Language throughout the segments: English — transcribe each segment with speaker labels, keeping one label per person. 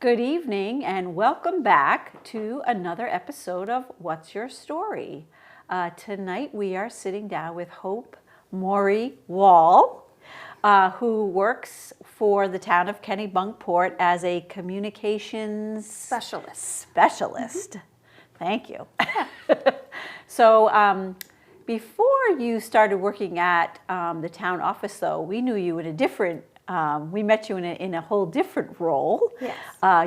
Speaker 1: Good evening and welcome back to another episode of What's Your Story? Tonight we are sitting down with Hope Mowry-Wall, who works for the town of Kennebunkport as a communications specialist. Mm-hmm. Thank you. So before you started working at the town office, though, we knew you in a different we met you in a whole different role.
Speaker 2: Yes.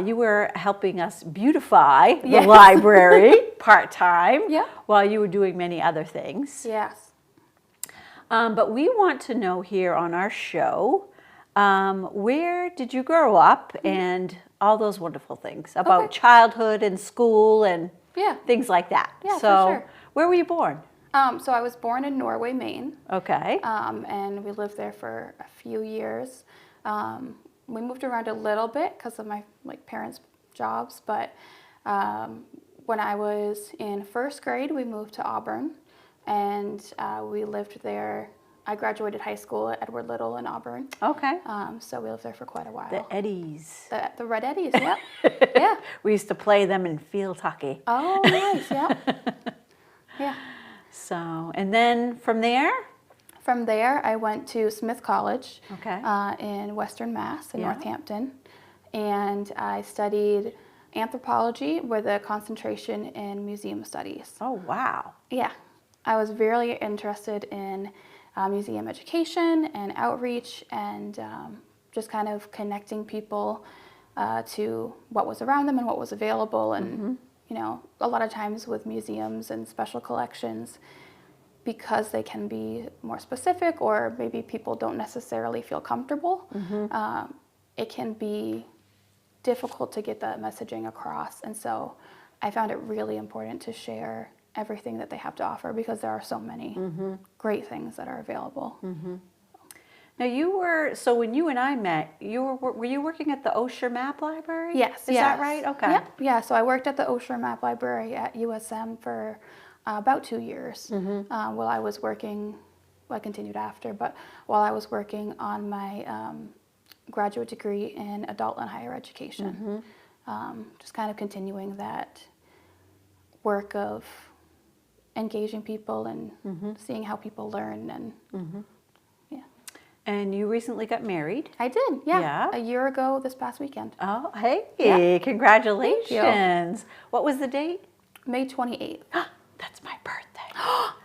Speaker 1: You were helping us beautify the library part-time while you were doing many other things.
Speaker 2: Yes.
Speaker 1: But we want to know here on our show, where did you grow up and all those wonderful things about childhood and school and things like that.
Speaker 2: Yeah,
Speaker 1: so
Speaker 2: for sure.
Speaker 1: Where were you born?
Speaker 2: So I was born in Norway, Maine.
Speaker 1: Okay.
Speaker 2: And we lived there for a few years. We moved around a little bit because of my parents' jobs, but when I was in first grade, we moved to Auburn, and we lived there. I graduated high school at Edward Little in Auburn.
Speaker 1: Okay.
Speaker 2: So we lived there for quite a while.
Speaker 1: The Eddies.
Speaker 2: The Red Eddies, yeah. Yeah.
Speaker 1: We used to play them in field hockey.
Speaker 2: Oh, nice, yeah. Yeah.
Speaker 1: So, and then from there?
Speaker 2: From there, I went to Smith College in Western Mass in Northampton, and I studied anthropology with a concentration in museum studies.
Speaker 1: Oh, wow.
Speaker 2: Yeah. I was very interested in museum education and outreach and just kind of connecting people to what was around them and what was available. And, you know, a lot of times with museums and special collections, because they can be more specific or maybe people don't necessarily feel comfortable, it can be difficult to get that messaging across. And so I found it really important to share everything that they have to offer because there are so many great things that are available.
Speaker 1: Now so when you and I met, were you working at the Osher Map Library?
Speaker 2: Yes.
Speaker 1: Is that right? Okay.
Speaker 2: Yep. Yeah, so I worked at the Osher Map Library at USM for about 2 years while I was working, well, I continued after, but while I was working on my graduate degree in adult and higher education. Just kind of continuing that work of engaging people and seeing how people learn and
Speaker 1: And you recently got married?
Speaker 2: I did, yeah. A year ago this past weekend.
Speaker 1: Oh, hey, congratulations.
Speaker 2: Thank you.
Speaker 1: What was the date?
Speaker 2: May 28th.
Speaker 1: That's my birthday.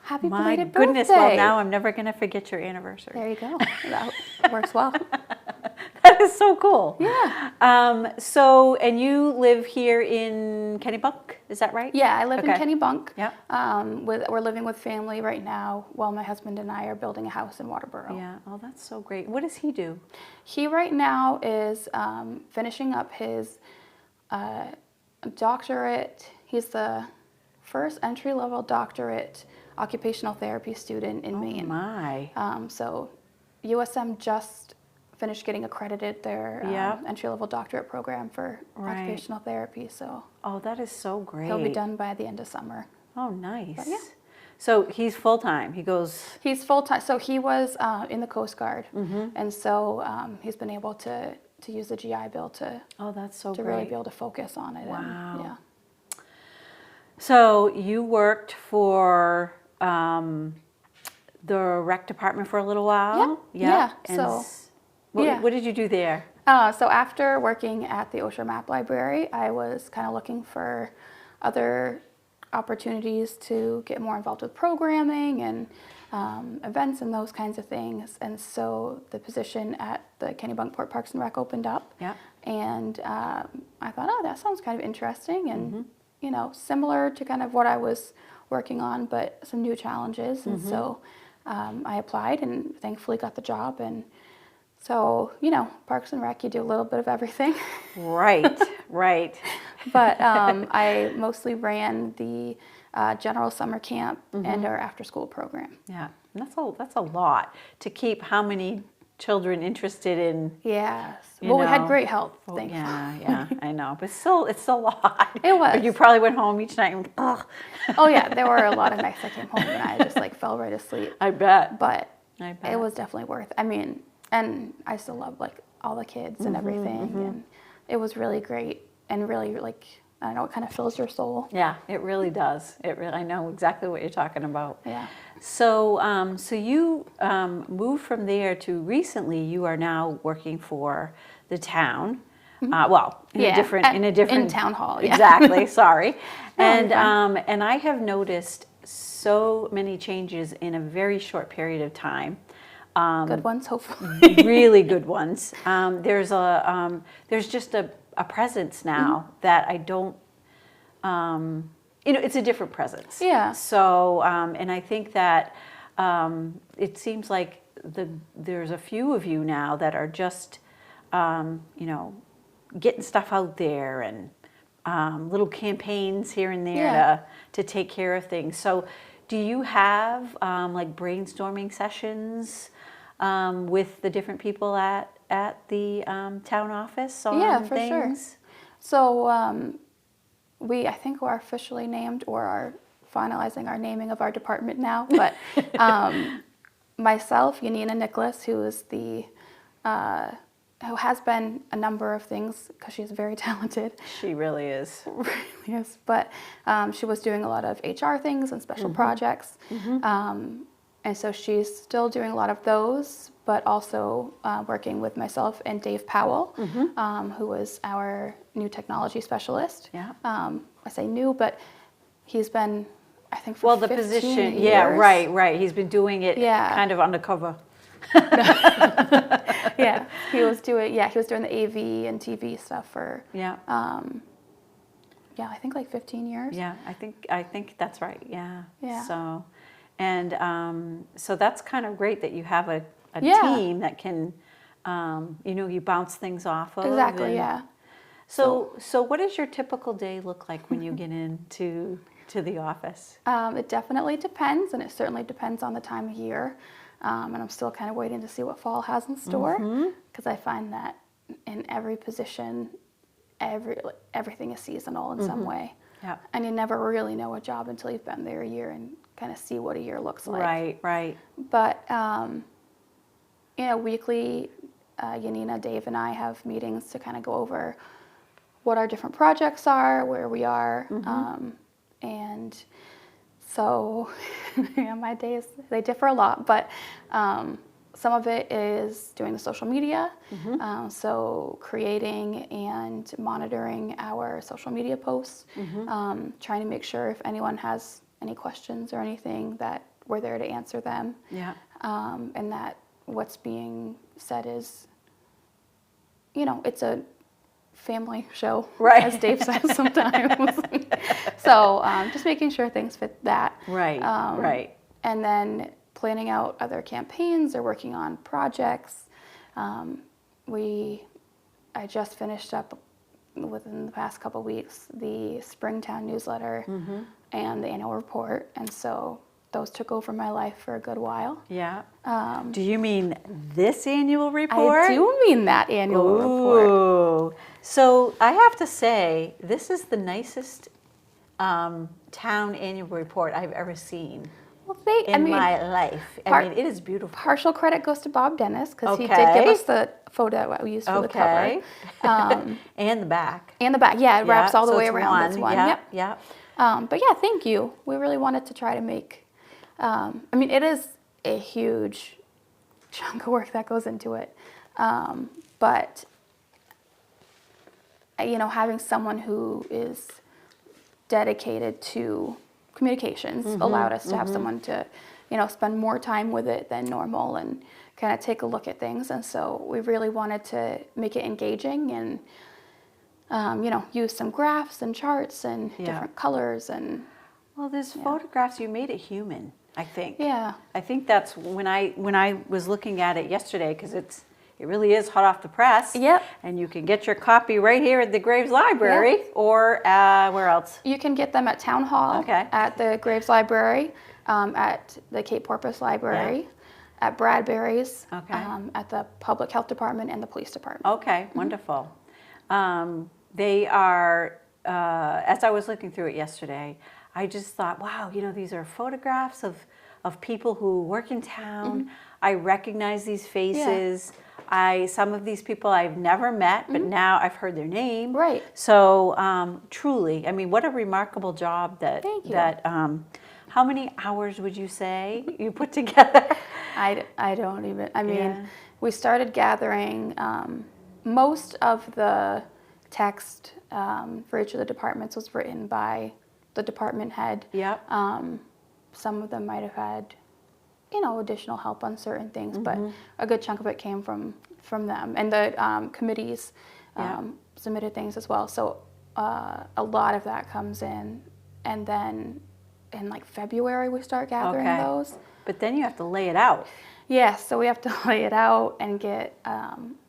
Speaker 2: Happy belated birthday.
Speaker 1: My goodness, well now I'm never going to forget your anniversary.
Speaker 2: There you go. That works well.
Speaker 1: That is so cool.
Speaker 2: Yeah.
Speaker 1: And you live here in Kennebunk, is that right?
Speaker 2: Yeah, I live in Kennebunk.
Speaker 1: Yep.
Speaker 2: We're living with family right now while my husband and I are building a house in Waterboro.
Speaker 1: Yeah, oh, that's so great. What does he do?
Speaker 2: He right now is finishing up his doctorate. He's the first entry-level doctorate occupational therapy student in Maine.
Speaker 1: Oh my.
Speaker 2: So USM just finished getting accredited their entry-level doctorate program for occupational therapy. So
Speaker 1: that is so great.
Speaker 2: He'll be done by the end of summer.
Speaker 1: Oh, nice.
Speaker 2: But, yeah.
Speaker 1: So he's full-time.
Speaker 2: He's full-time. So he was in the Coast Guard, and so he's been able to use the GI Bill to
Speaker 1: that's so
Speaker 2: to
Speaker 1: great.
Speaker 2: really be able to focus on it.
Speaker 1: Wow.
Speaker 2: And,
Speaker 1: So you worked for the rec department for a little while?
Speaker 2: Yeah.
Speaker 1: And
Speaker 2: what
Speaker 1: did you do there?
Speaker 2: So after working at the Osher Map Library, I was kind of looking for other opportunities to get more involved with programming and events and those kinds of things. And so the position at the Kennebunkport Parks and Rec opened up.
Speaker 1: Yeah.
Speaker 2: And I thought, that sounds kind of interesting and similar to kind of what I was working on, but some new challenges. And so I applied and thankfully got the job. And so, Parks and Rec, you do a little bit of everything.
Speaker 1: Right.
Speaker 2: But I mostly ran the general summer camp and our after-school program.
Speaker 1: Yeah, and that's a lot to keep how many children interested in.
Speaker 2: Yes. Well, we had great help, thankfully.
Speaker 1: Yeah, I know. But still, it's a lot.
Speaker 2: It was.
Speaker 1: But you probably went home each night and, ugh.
Speaker 2: Oh, yeah. There were a lot of nights I came home and I just fell right asleep.
Speaker 1: I bet.
Speaker 2: But it was definitely worth it. I mean, and I still love all the kids and everything. And it was really great and really like, I don't know, it kind of fills your soul.
Speaker 1: Yeah, it really does. I know exactly what you're talking about.
Speaker 2: Yeah.
Speaker 1: So, so you moved from there to recently. You are now working for the town. Well, in a different
Speaker 2: in town hall. Yeah.
Speaker 1: Exactly. Sorry,
Speaker 2: No, you're
Speaker 1: and I have noticed so many changes in a very short period of time.
Speaker 2: Good ones, hopefully.
Speaker 1: Really good ones. There's just a presence now that I don't. It's a different presence.
Speaker 2: Yeah.
Speaker 1: So, and I think that it seems like there's a few of you now that are just, getting stuff out there and little campaigns here and there to take care of things. So, do you have like brainstorming sessions with the different people at the town office on
Speaker 2: for
Speaker 1: things?
Speaker 2: sure. So I think we're officially named or are finalizing our naming of our department now. But myself, Yanina Nicholas, who is who has been a number of things because she's very talented.
Speaker 1: She really is.
Speaker 2: Really is. But she was doing a lot of HR things and special projects. And so she's still doing a lot of those, but also working with myself and Dave Powell, who is our new technology specialist.
Speaker 1: Yeah.
Speaker 2: I say new, but he's been, I think, for
Speaker 1: the
Speaker 2: 15
Speaker 1: position.
Speaker 2: years.
Speaker 1: Yeah, right. He's been doing it kind of undercover.
Speaker 2: Yeah, he was doing the AV and TV stuff for I think like 15 years.
Speaker 1: Yeah, I think that's right. Yeah.
Speaker 2: Yeah.
Speaker 1: So, and so that's kind of great that you have a team that can, you bounce things off of.
Speaker 2: Exactly. Yeah.
Speaker 1: So what does your typical day look like when you get into the office?
Speaker 2: It definitely depends, and it certainly depends on the time of year. And I'm still kind of waiting to see what fall has in store, because I find that in every position, everything is seasonal in some way.
Speaker 1: Yeah.
Speaker 2: And you never really know a job until you've been there a year and kind of see what a year looks like.
Speaker 1: Right.
Speaker 2: But, weekly, Yanina, Dave, and I have meetings to kind of go over what our different projects are, where we are, and so my days, they differ a lot, but some of it is doing the social media, so creating and monitoring our social media posts, trying to make sure if anyone has any questions or anything that we're there to answer them, and that what's being said is, it's a family show, as Dave says sometimes. So just making sure things fit that.
Speaker 1: Right.
Speaker 2: And then planning out other campaigns or working on projects. I just finished up within the past couple weeks the Springtown newsletter and the annual report, and so those took over my life for a good while.
Speaker 1: Yeah. Do you mean this annual report?
Speaker 2: I do mean that annual report.
Speaker 1: So I have to say, this is the nicest town annual report I've ever seen my life. It is beautiful.
Speaker 2: Partial credit goes to Bob Dennis, because he did give us the photo that we used for the cover.
Speaker 1: And the back.
Speaker 2: And the back, it wraps all the way around. That's one.
Speaker 1: Yeah.
Speaker 2: But thank you. We really wanted to try to make, it is a huge chunk of work that goes into it. But, having someone who is dedicated to communications allowed us to have someone to, spend more time with it than normal and kind of take a look at things. And so we really wanted to make it engaging and, use some graphs and charts and different colors and.
Speaker 1: Well, there's photographs. You made it human, I think.
Speaker 2: Yeah.
Speaker 1: I think that's when I was looking at it yesterday, because it really is hot off the press.
Speaker 2: Yep.
Speaker 1: And you can get your copy right here at the Graves Library, or where else?
Speaker 2: You can get them at Town Hall, at the Graves Library, at the Cape Porpoise Library, at Bradbury's, at the Public Health Department and the Police Department.
Speaker 1: Okay, wonderful. They are, as I was looking through it yesterday, I just thought, wow, these are photographs of people who work in town. I recognize these faces. Some of these people I've never met, but now I've heard their name.
Speaker 2: Right.
Speaker 1: So truly, I mean, what a remarkable job that,
Speaker 2: Thank you.
Speaker 1: how many hours would you say you put together?
Speaker 2: I don't even, I mean,
Speaker 1: Yeah.
Speaker 2: we started gathering most of the text for each of the departments was written by the department head.
Speaker 1: Yep.
Speaker 2: Some of them might have had, additional help on certain things, but a good chunk of it came from them. And the committees submitted things as well. So a lot of that comes in, and then in like February we start gathering those.
Speaker 1: But then you have to lay it out.
Speaker 2: Yes, so we have to lay it out and get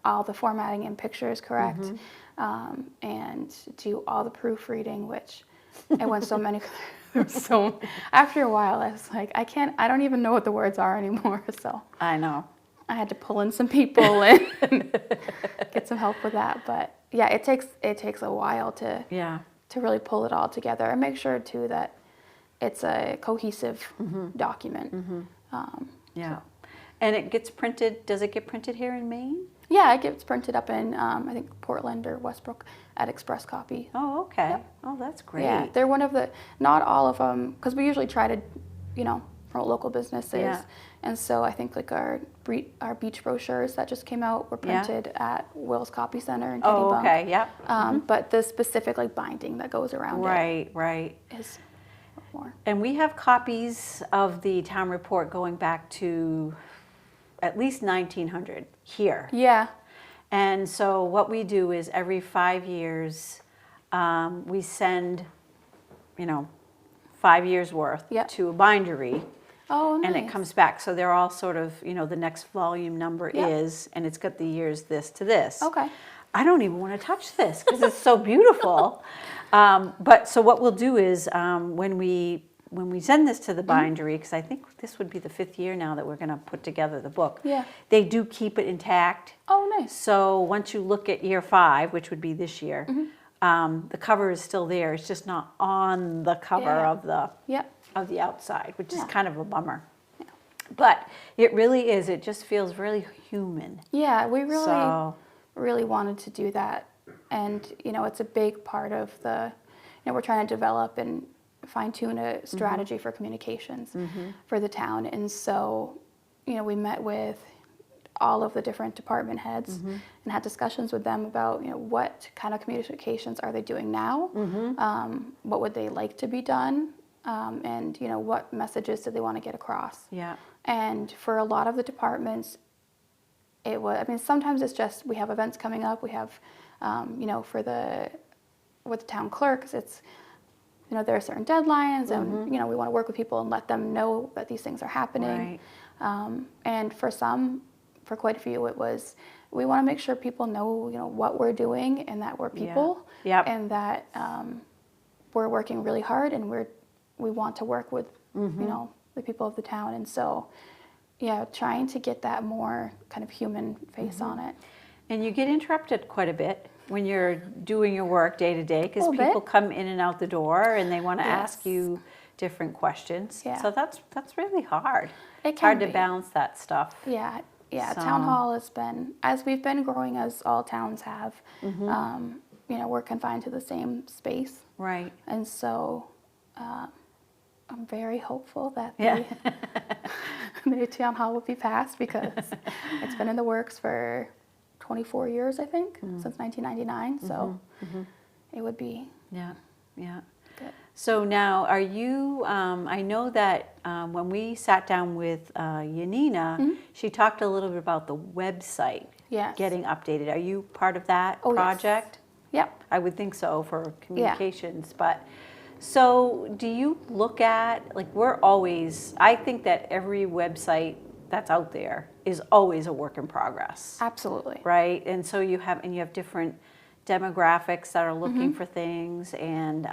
Speaker 2: all the formatting and pictures correct, and do all the proofreading, which it went so many. So after a while, I was like, I don't even know what the words are anymore. So
Speaker 1: I know.
Speaker 2: I had to pull in some people and get some help with that. But yeah, it takes a while to really pull it all together and make sure too that it's a cohesive document.
Speaker 1: Yeah. And it gets printed, does it get printed here in Maine?
Speaker 2: Yeah, it gets printed up in, I think, Portland or Westbrook at Express Copy.
Speaker 1: Oh, okay.
Speaker 2: Yep.
Speaker 1: Oh, that's great.
Speaker 2: Yeah, they're one of the, not all of them, because we usually try to, promote local businesses.
Speaker 1: Yeah.
Speaker 2: And so I think like our beach brochures that just came out were printed at Will's Copy Center in Kennebunkport.
Speaker 1: Oh, okay, yep.
Speaker 2: But the specific like binding that goes around
Speaker 1: Right.
Speaker 2: it is more.
Speaker 1: And we have copies of the town report going back to at least 1900 here.
Speaker 2: Yeah.
Speaker 1: And so what we do is every 5 years, we send, 5 years worth to a bindery.
Speaker 2: Oh, nice.
Speaker 1: And it comes back. So they're all sort of, the next volume number is, and it's got the years this to this.
Speaker 2: Okay.
Speaker 1: I don't even want to touch this because it's so beautiful. But so what we'll do is when we send this to the bindery, because I think this would be the 5th year now that we're going to put together the book, they do keep it intact.
Speaker 2: Oh, nice.
Speaker 1: So once you look at year 5, which would be this year, the cover is still there. It's just not on the cover of the outside, which is kind of a bummer.
Speaker 2: Yeah.
Speaker 1: But it really is. It just feels really human.
Speaker 2: Yeah, we really wanted to do that. And, it's a big part of the, we're trying to develop and fine-tune a strategy for communications for the town. And so, we met with all of the different department heads and had discussions with them about, what kind of communications are they doing now? What would they like to be done? And, what messages do they want to get across? Yeah. And for a lot of the departments, sometimes it's just we have events coming up. We have, with the town clerks, it's, there are certain deadlines and, we want to work with people and let them know that these things are happening. Right. And for quite a few, it was, we want to make sure people know, what we're doing and that we're people and that we're working really hard and we want to work with, the people of the town. And so, trying to get that more kind of human face on it.
Speaker 1: And you get interrupted quite a bit when you're doing your work day to day because people come in and out the door and they want to ask you different questions. Yeah. So that's really hard. It's hard to balance that stuff.
Speaker 2: Yeah. Yeah. So. Town hall has been, as we've been growing as all towns have, we're confined to the same space. Right. And so I'm very hopeful that the town hall will be passed because it's been in the works for 24 years, I think, since 1999. So it would be good. So now, are you? I know that when we sat down with Yanina, she talked a little bit about the website getting updated. Are you part of that project? Yes. Yep. I would think so for communications, but. So do you look at, I think that every website that's out there is always a work in progress. Absolutely. Right? And so you have different demographics that are looking for things and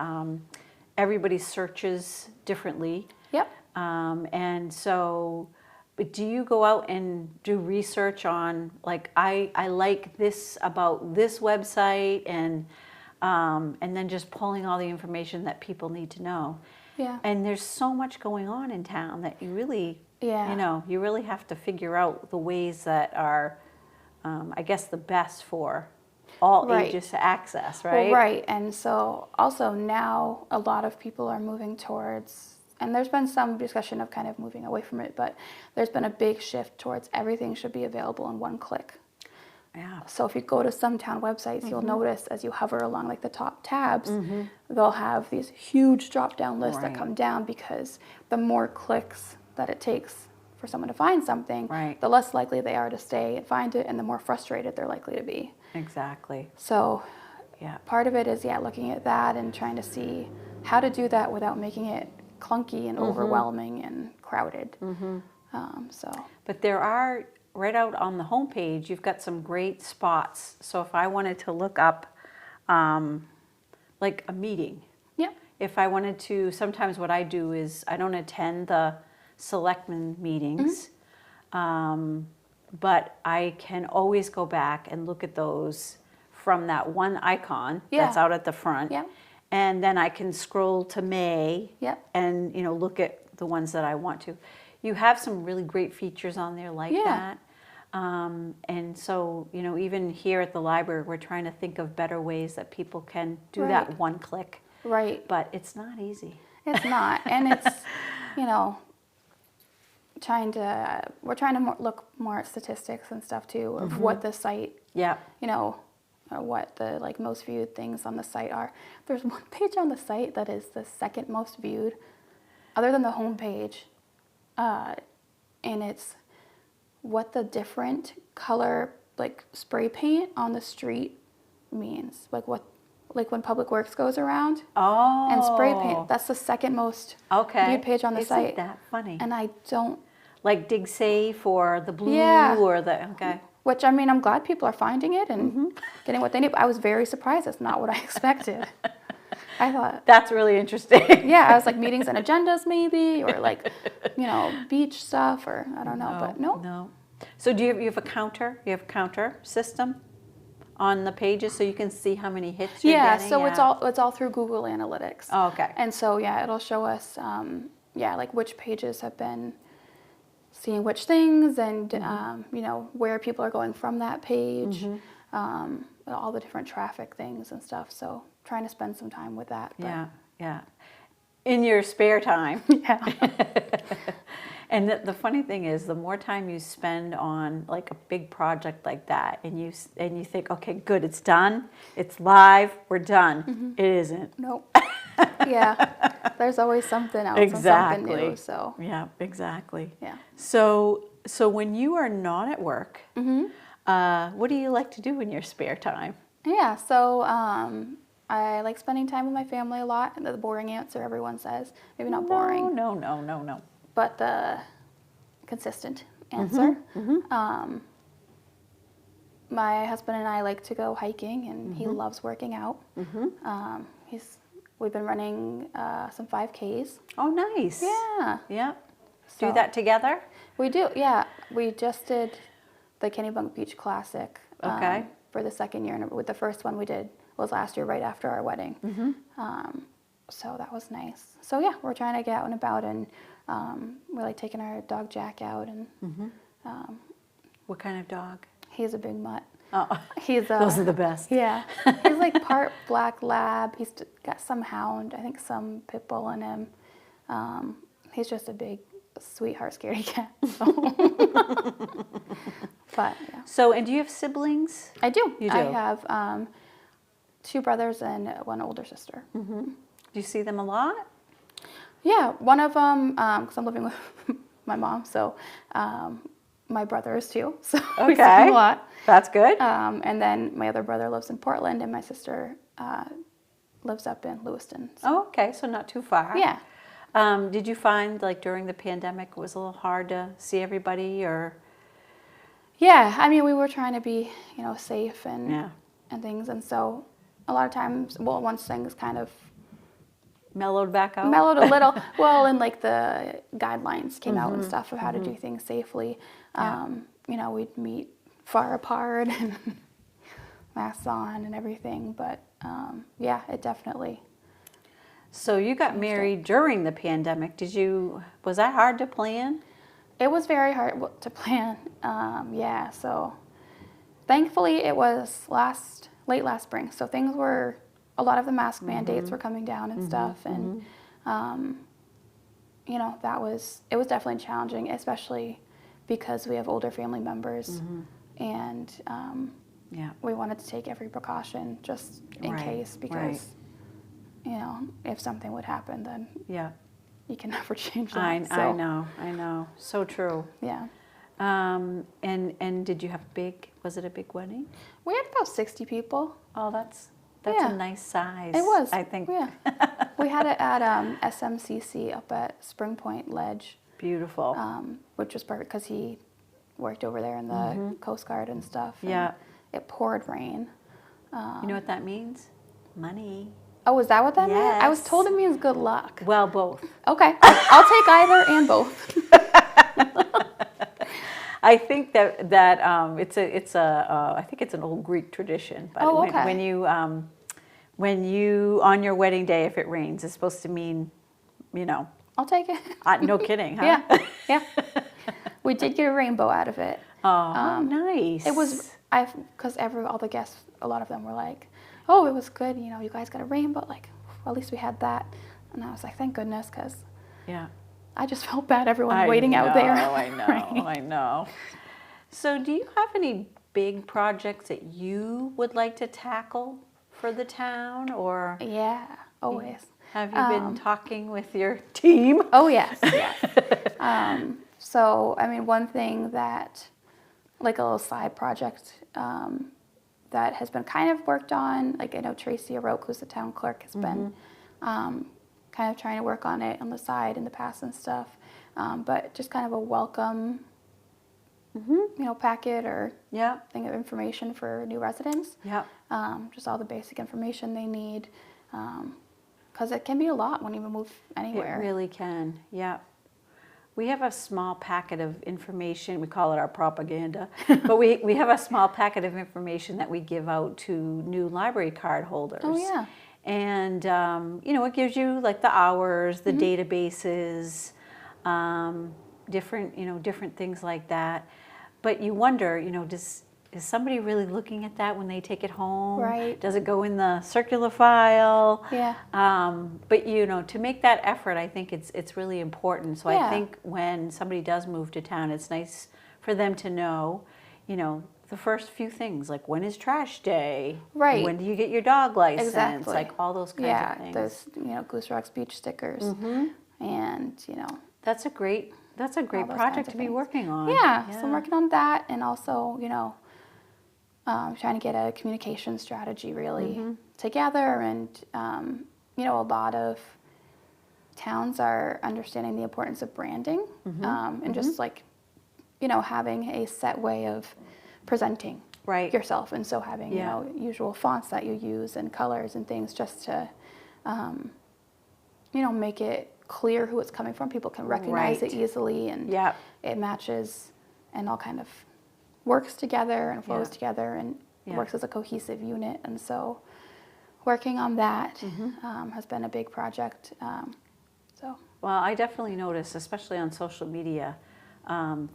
Speaker 2: everybody searches differently. Yep. And so, but do you go out and do research on, I like this about this website and then just pulling all the information that people need to know. Yeah. And there's so much going on in town that you really Yeah.
Speaker 1: You know, you really have to figure out the ways that are, I guess, the best for all
Speaker 2: Right.
Speaker 1: ages to access,
Speaker 2: Well,
Speaker 1: right?
Speaker 2: right. And so also now a lot of people are moving towards, and there's been some discussion of kind of moving away from it, but there's been a big shift towards everything should be available in one click.
Speaker 1: Yeah.
Speaker 2: So if you go to some town websites, you'll notice as you hover along like the top tabs, they'll have these huge drop-down lists that
Speaker 1: Right.
Speaker 2: come down, because the more clicks that it takes for someone to find something,
Speaker 1: Right.
Speaker 2: the less likely they are to stay and find it, and the more frustrated they're likely to be.
Speaker 1: Exactly.
Speaker 2: So
Speaker 1: Yeah.
Speaker 2: part of it is, looking at that and trying to see how to do that without making it clunky and overwhelming and crowded. So
Speaker 1: But there are, right out on the homepage, you've got some great spots. So if I wanted to look up like a meeting,
Speaker 2: yeah,
Speaker 1: if I wanted to, sometimes what I do is I don't attend the selectmen meetings, but I can always go back and look at those from that one icon that's
Speaker 2: Yeah.
Speaker 1: out at the front.
Speaker 2: Yeah.
Speaker 1: And then I can scroll to May
Speaker 2: Yep.
Speaker 1: and, you know, look at the ones that I want to. You have some really great features on there like
Speaker 2: Yeah.
Speaker 1: that. And so, you know, even here at the library, we're trying to think of better ways that people can do that
Speaker 2: Right.
Speaker 1: one click.
Speaker 2: right.
Speaker 1: But it's not easy.
Speaker 2: It's not, and it's we're trying to look more at statistics and stuff too of what the site,
Speaker 1: Yeah.
Speaker 2: what the like most viewed things on the site are. There's one page on the site that is the second most viewed, other than the home page, and it's what the different color like spray paint on the street means. Like when Public Works goes around
Speaker 1: Oh.
Speaker 2: and spray paint. That's the second most
Speaker 1: Okay.
Speaker 2: viewed page on the
Speaker 1: Isn't
Speaker 2: site.
Speaker 1: that funny?
Speaker 2: And I don't.
Speaker 1: Like Dig Safe or the blue
Speaker 2: Yeah.
Speaker 1: or the, okay.
Speaker 2: Which, I mean, I'm glad people are finding it and getting what they need, but I was very surprised. It's not what I expected. I thought,
Speaker 1: That's really interesting.
Speaker 2: yeah, I was like meetings and agendas maybe, or like, beach stuff, or I don't know, but no.
Speaker 1: No. So do you have a counter? You have a counter system on the pages so you can see how many hits you're
Speaker 2: Yeah,
Speaker 1: getting?
Speaker 2: so it's all through Google Analytics.
Speaker 1: Oh, okay.
Speaker 2: And so, it'll show us, like which pages have been seeing which things, and, where people are going from that page, all the different traffic things and stuff. So trying to spend some time with that. But
Speaker 1: Yeah. In your spare time.
Speaker 2: Yeah.
Speaker 1: And the funny thing is, the more time you spend on like a big project like that, and you think, okay, good, it's done, it's live, we're done. It isn't.
Speaker 2: Nope. Yeah. There's always something else and something new. So
Speaker 1: Yeah, exactly.
Speaker 2: yeah.
Speaker 1: So when you are not at work, what do you like to do in your spare time?
Speaker 2: Yeah. So I like spending time with my family a lot. The boring answer everyone says. Maybe not boring,
Speaker 1: No.
Speaker 2: but the consistent answer. My husband and I like to go hiking, and he loves working out. We've been running some 5Ks.
Speaker 1: Oh, nice.
Speaker 2: Yeah.
Speaker 1: Yeah.
Speaker 2: So-
Speaker 1: Do that together?
Speaker 2: We do, yeah. We just did the Kennebunkport Beach Classic
Speaker 1: Okay.
Speaker 2: for the second year. And with the first one we did was last year right after our wedding. So that was nice. So yeah, we're trying to get out and about, and we're like taking our dog Jack out, and
Speaker 1: What kind of dog?
Speaker 2: he's a big mutt.
Speaker 1: Oh,
Speaker 2: He's
Speaker 1: those are the best.
Speaker 2: Yeah, he's like part black lab. He's got some hound, I think some pit bull in him. He's just a big sweetheart, scaredy cat. So. But yeah,
Speaker 1: So, and do you have siblings?
Speaker 2: I do.
Speaker 1: You do?
Speaker 2: I have 2 brothers and 1 older sister.
Speaker 1: Do you see them a lot?
Speaker 2: Yeah, one of them, because I'm living with my mom, so my brother is too. So we see him a lot.
Speaker 1: That's good.
Speaker 2: And then my other brother lives in Portland, and my sister lives up in Lewiston. So.
Speaker 1: Oh, okay, so not too far.
Speaker 2: Yeah.
Speaker 1: Did you find like during the pandemic it was a little hard to see everybody, or?
Speaker 2: Yeah, I mean, we were trying to be, safe and
Speaker 1: Yeah.
Speaker 2: and things, and so a lot of times, once things kind of
Speaker 1: Mellowed back out?
Speaker 2: mellowed a little, and like the guidelines came out and stuff of how to do things safely. We'd meet far apart and masks on and everything, but it definitely.
Speaker 1: So you got married during the pandemic. Was that hard to plan?
Speaker 2: It was very hard to plan. Yeah, so thankfully it was late last spring. So things were, a lot of the mask mandates were coming down and stuff. And, you know, it was definitely challenging, especially because we have older family members. And we wanted to take every precaution just in case, because, you know, if something would happen, then you can never change that.
Speaker 1: I know. So true.
Speaker 2: Yeah.
Speaker 1: And did you have was it a big wedding?
Speaker 2: We had about 60 people.
Speaker 1: Oh, that's a nice size.
Speaker 2: It was.
Speaker 1: I think.
Speaker 2: Yeah. We had it at SMCC up at Spring Point Ledge.
Speaker 1: Beautiful.
Speaker 2: Which was perfect because he worked over there in the Coast Guard and stuff. And
Speaker 1: yeah.
Speaker 2: It poured rain.
Speaker 1: You know what that means? Money.
Speaker 2: Oh, is that what that meant?
Speaker 1: Yes.
Speaker 2: I was told it means good luck.
Speaker 1: Well, both.
Speaker 2: Okay. I'll take either and both.
Speaker 1: I think that I think it's an old Greek tradition. But
Speaker 2: okay.
Speaker 1: when you on your wedding day, if it rains, it's supposed to mean, you know.
Speaker 2: I'll take it.
Speaker 1: No kidding, huh?
Speaker 2: Yeah. We did get a rainbow out of it.
Speaker 1: Oh, nice.
Speaker 2: It was because all the guests, a lot of them were like, "Oh, it was good. You know, you guys got a rainbow. Like, well, at least we had that." And I was like, "Thank goodness," because I just felt bad. Everyone waiting out there.
Speaker 1: I know. So, do you have any big projects that you would like to tackle for the town, or?
Speaker 2: Yeah, always.
Speaker 1: Have you been talking with your team?
Speaker 2: Oh yes. So, I mean, one thing that, like a little side project that has been kind of worked on, like I know Tracy Aroke, who's the town clerk, has been kind of trying to work on it on the side in the past and stuff. But just kind of a welcome, you know, packet or thing of information for new residents. Just all the basic information they need. Because it can be a lot when you move anywhere.
Speaker 1: It really can, We have a small packet of information. We call it our propaganda. But we have a small packet of information that we give out to new library card holders.
Speaker 2: Oh, yeah.
Speaker 1: And, you know, it gives you like the hours, the databases, different things like that. But you wonder, you know, is somebody really looking at that when they take it home?
Speaker 2: Right.
Speaker 1: Does it go in the circular file?
Speaker 2: Yeah.
Speaker 1: But you know, to make that effort, I think it's really important. So I think when somebody does move to town, it's nice for them to know, you know, the first few things, like when is trash day?
Speaker 2: Right.
Speaker 1: When do you get your dog license?
Speaker 2: Exactly.
Speaker 1: Like all those kinds of things.
Speaker 2: There's, you know, Goose Rocks beach stickers, and you know.
Speaker 1: That's a great project to be working on.
Speaker 2: Yeah. So I'm working on that, and also, you know, trying to get a communication strategy really together, and you know, a lot of towns are understanding the importance of branding, and just like, you know, having a set way of presenting yourself, and so having you know, usual fonts that you use and colors and things just to you know, make it clear who it's coming from. People can recognize it easily, and it matches and all kind of works together and flows together, and works as a cohesive unit. And so working on that has been a big project.
Speaker 1: Well, I definitely notice, especially on social media,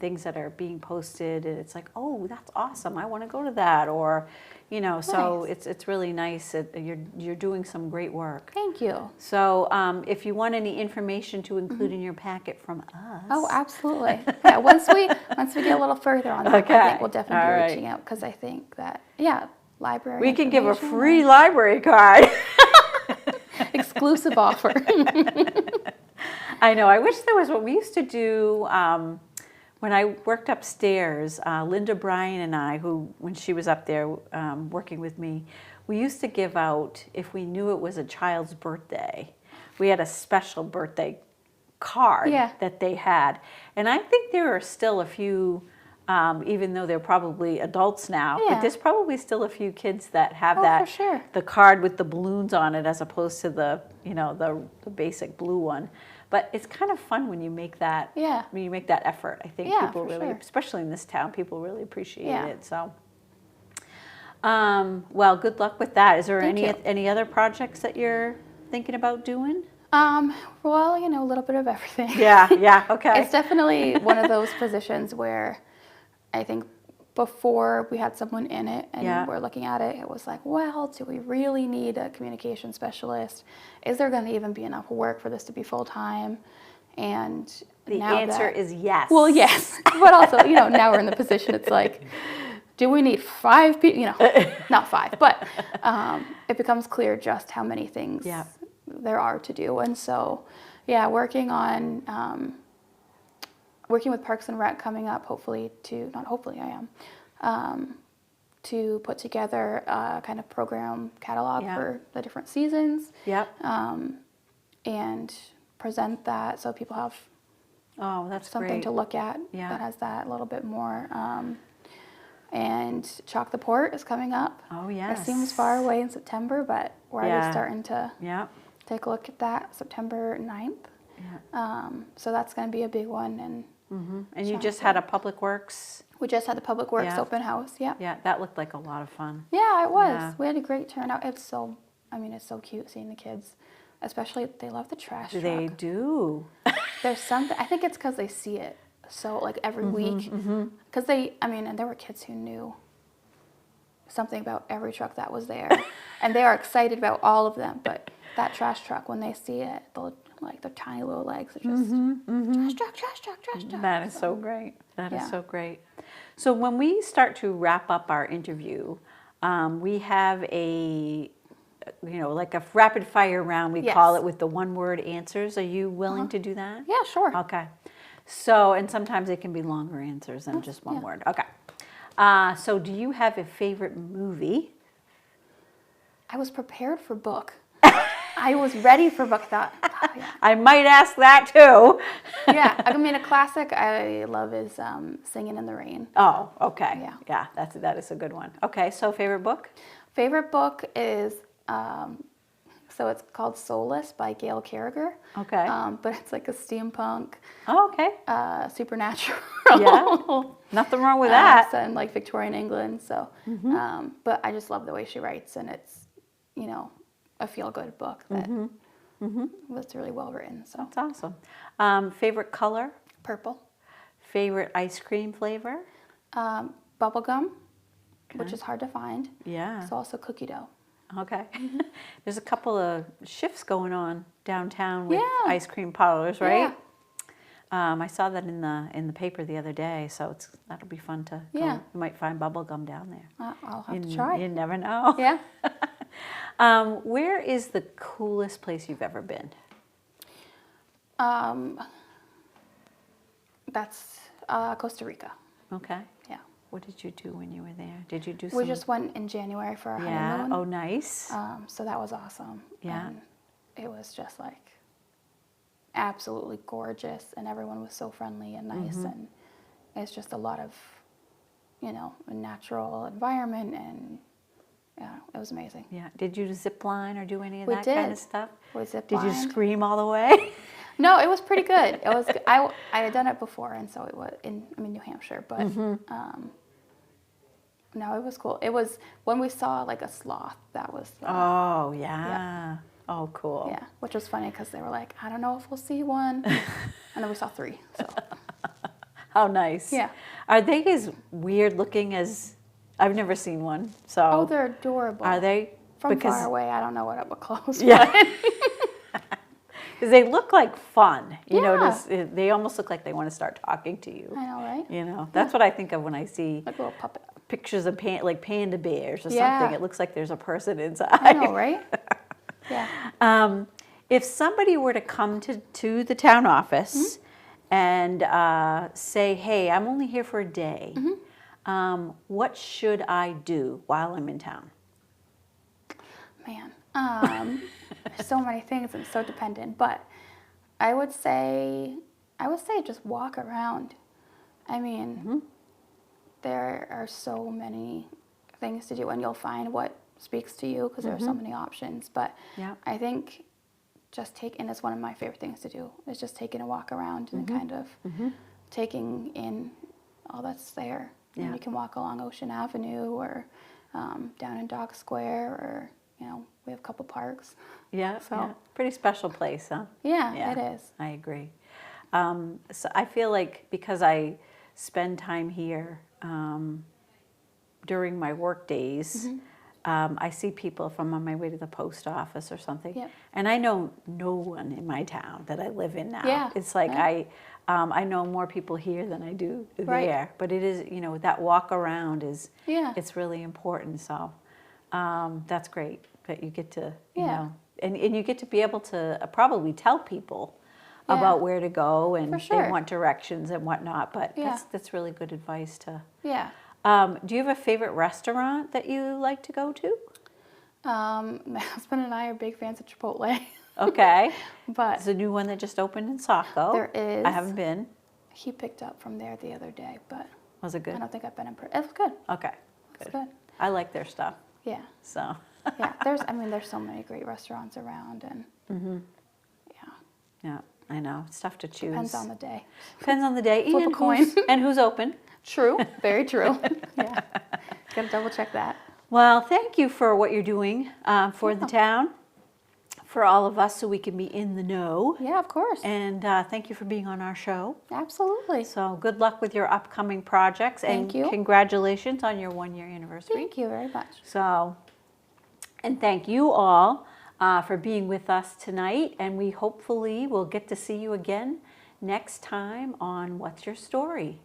Speaker 1: things that are being posted, and it's like, oh, that's awesome, I want to go to that, or, you know, so it's really nice. You're doing some great work.
Speaker 2: Thank you.
Speaker 1: So if you want any information to include in your packet from us.
Speaker 2: Oh, absolutely. Yeah, once we get a little further on that, I think we'll definitely be reaching out, because I think that, library
Speaker 1: we can give a free library card.
Speaker 2: Exclusive offer.
Speaker 1: I know. I wish there was what we used to do when I worked upstairs. Linda Bryan and I, who, when she was up there working with me, we used to give out, if we knew it was a child's birthday, we had a special birthday card that they had. And I think there are still a few, even though they're probably adults now, but there's probably still a few kids that have that,
Speaker 2: for sure.
Speaker 1: the card with the balloons on it, as opposed to the, you know, the basic blue one. But it's kind of fun when you make that, when you make that effort. I think people really, especially in this town, people really appreciate it. So, well, good luck with that. Is there any other projects that you're thinking about doing?
Speaker 2: Well, a little bit of everything.
Speaker 1: Yeah, okay.
Speaker 2: It's definitely one of those positions where I think before we had someone in it and we're looking at it, it was like, well, do we really need a communication specialist? Is there going to even be enough work for this to be full-time? And
Speaker 1: the
Speaker 2: now
Speaker 1: answer is yes.
Speaker 2: Well, yes. But also, now we're in the position, it's like, do we need 5 people? Not 5, but it becomes clear just how many things there are to do. And so, working with Parks and Rec coming up, I am, to put together a kind of program catalog for the different seasons. And present that so people have something to look at that has that a little bit more. And Chalk the Port is coming up.
Speaker 1: Oh, yes.
Speaker 2: It seems far away in September, but we're already starting to take a look at that September 9th. So that's going to be a big one.
Speaker 1: And you just had a Public Works?
Speaker 2: We just had the Public Works open house,
Speaker 1: Yeah, that looked like a lot of fun.
Speaker 2: Yeah, it was. Yeah. We had a great turnout. It's so cute seeing the kids. Especially, they love the trash truck.
Speaker 1: They do.
Speaker 2: There's something, I think it's because they see it so, like, every week. Because and there were kids who knew something about every truck that was there. And they are excited about all of them. But that trash truck, when they see it, they'll, like, their tiny little legs are just, trash truck.
Speaker 1: That is so great. That is so great. So when we start to wrap up our interview, we have a... like a rapid fire round, we call it, with the one-word answers. Are you willing to do that?
Speaker 2: Yeah, sure.
Speaker 1: Okay. So, and sometimes it can be longer answers than just one word. Okay. So do you have a favorite movie?
Speaker 2: I was prepared for book. I was ready for book.
Speaker 1: I might ask that too.
Speaker 2: A classic I love is Singing in the Rain.
Speaker 1: Oh, okay. Yeah, that is a good one. Okay, so favorite book?
Speaker 2: Favorite book is... so it's called Soulless by Gail Carriger. Okay. But it's like a steampunk.
Speaker 1: Oh, okay.
Speaker 2: Supernatural.
Speaker 1: Yeah. Nothing wrong with that.
Speaker 2: Set in like Victorian England. So, but I just love the way she writes, and it's, a feel-good book that was really well written. So
Speaker 1: that's awesome. Favorite color?
Speaker 2: Purple.
Speaker 1: Favorite ice cream flavor?
Speaker 2: Bubblegum, which is hard to find.
Speaker 1: Yeah.
Speaker 2: It's also cookie dough.
Speaker 1: Okay. There's a couple of shifts going on downtown with ice cream parlors, right? Yeah. I saw that in the paper the other day, so that'll be fun to go. You might find bubblegum down there.
Speaker 2: I'll have to try.
Speaker 1: You never know.
Speaker 2: Yeah.
Speaker 1: Where is the coolest place you've ever been?
Speaker 2: That's Costa Rica.
Speaker 1: Okay.
Speaker 2: Yeah.
Speaker 1: What did you do when you were there? Did you do
Speaker 2: We just went in January for our honeymoon.
Speaker 1: Oh, nice.
Speaker 2: So that was awesome.
Speaker 1: Yeah.
Speaker 2: And it was just like absolutely gorgeous, and everyone was so friendly and nice, and it's just a lot of, a natural environment, and it was amazing.
Speaker 1: Yeah. Did you zip line or do any of that kind of stuff?
Speaker 2: We zip
Speaker 1: Did
Speaker 2: lined.
Speaker 1: you scream all the way?
Speaker 2: No, it was pretty good. It was. I had done it before, and so it was in New Hampshire, but no, it was cool. It was when we saw like a sloth. That was.
Speaker 1: Oh yeah. Oh, cool.
Speaker 2: Yeah, which was funny because they were like, I don't know if we'll see one, and then we saw 3. So.
Speaker 1: How nice.
Speaker 2: Yeah.
Speaker 1: Are they as weird looking as? I've never seen one. So.
Speaker 2: Oh, they're adorable.
Speaker 1: Are they?
Speaker 2: From far away, I don't know what up close.
Speaker 1: Yeah. Because they look like fun. You know, they almost look like they want to start talking to you.
Speaker 2: I know, right?
Speaker 1: That's what I think of when I see
Speaker 2: like a little puppet.
Speaker 1: Pictures of panda bears or something. It looks like there's a person inside.
Speaker 2: I know, right? Yeah.
Speaker 1: If somebody were to come to the town office and say, hey, I'm only here for a day, what should I do while I'm in town?
Speaker 2: Man, so many things and so dependent, but I would say just walk around. I mean, there are so many things to do, and you'll find what speaks to you because there are so many options. But I think and it's one of my favorite things to do, is just taking a walk around and kind of taking in all that's there. Yeah. And you can walk along Ocean Avenue or down in Dock Square, or we have couple parks.
Speaker 1: Yeah,
Speaker 2: So-
Speaker 1: yeah. Pretty special place, huh?
Speaker 2: Yeah, it is.
Speaker 1: I agree. So I feel like because I spend time here during my work days, I see people if I'm on my way to the post office or something,
Speaker 2: Yep.
Speaker 1: and I know no one in my town that I live in now.
Speaker 2: Yeah,
Speaker 1: It's like
Speaker 2: right.
Speaker 1: I know more people here than I do
Speaker 2: Right.
Speaker 1: there. But it is, that walk around is,
Speaker 2: Yeah.
Speaker 1: it's really important. So that's great that you get to,
Speaker 2: Yeah.
Speaker 1: and you get to be able to probably tell people
Speaker 2: Yeah.
Speaker 1: about where to go, and
Speaker 2: For sure.
Speaker 1: they want directions and whatnot. But
Speaker 2: Yeah.
Speaker 1: that's really good advice to.
Speaker 2: Yeah.
Speaker 1: Do you have a favorite restaurant that you like to go to?
Speaker 2: My husband and I are big fans of Chipotle.
Speaker 1: Okay.
Speaker 2: But
Speaker 1: There's a new one that just opened in Saco.
Speaker 2: There is.
Speaker 1: I haven't been.
Speaker 2: he picked up from there the other day, but
Speaker 1: Was it
Speaker 2: I
Speaker 1: good?
Speaker 2: don't think I've been in person. It was good.
Speaker 1: Okay.
Speaker 2: It's
Speaker 1: Good.
Speaker 2: good.
Speaker 1: I like their stuff.
Speaker 2: Yeah.
Speaker 1: So.
Speaker 2: Yeah. There's so many great restaurants around, and yeah,
Speaker 1: Yeah, I know. It's tough to choose.
Speaker 2: depends on the day.
Speaker 1: Depends on the day.
Speaker 2: Flip a
Speaker 1: and
Speaker 2: coin.
Speaker 1: and who's open.
Speaker 2: True. Very true. Yeah. Gotta double check that.
Speaker 1: Well, thank you for what you're doing for the town, for all of us, so we can be in the know.
Speaker 2: Yeah, of course.
Speaker 1: And thank you for being on our show.
Speaker 2: Absolutely.
Speaker 1: So good luck with your upcoming projects.
Speaker 2: Thank
Speaker 1: and
Speaker 2: you.
Speaker 1: Congratulations on your 1-year anniversary.
Speaker 2: Thank you very much.
Speaker 1: So, and thank you all for being with us tonight. And we hopefully will get to see you again next time on What's Your Story?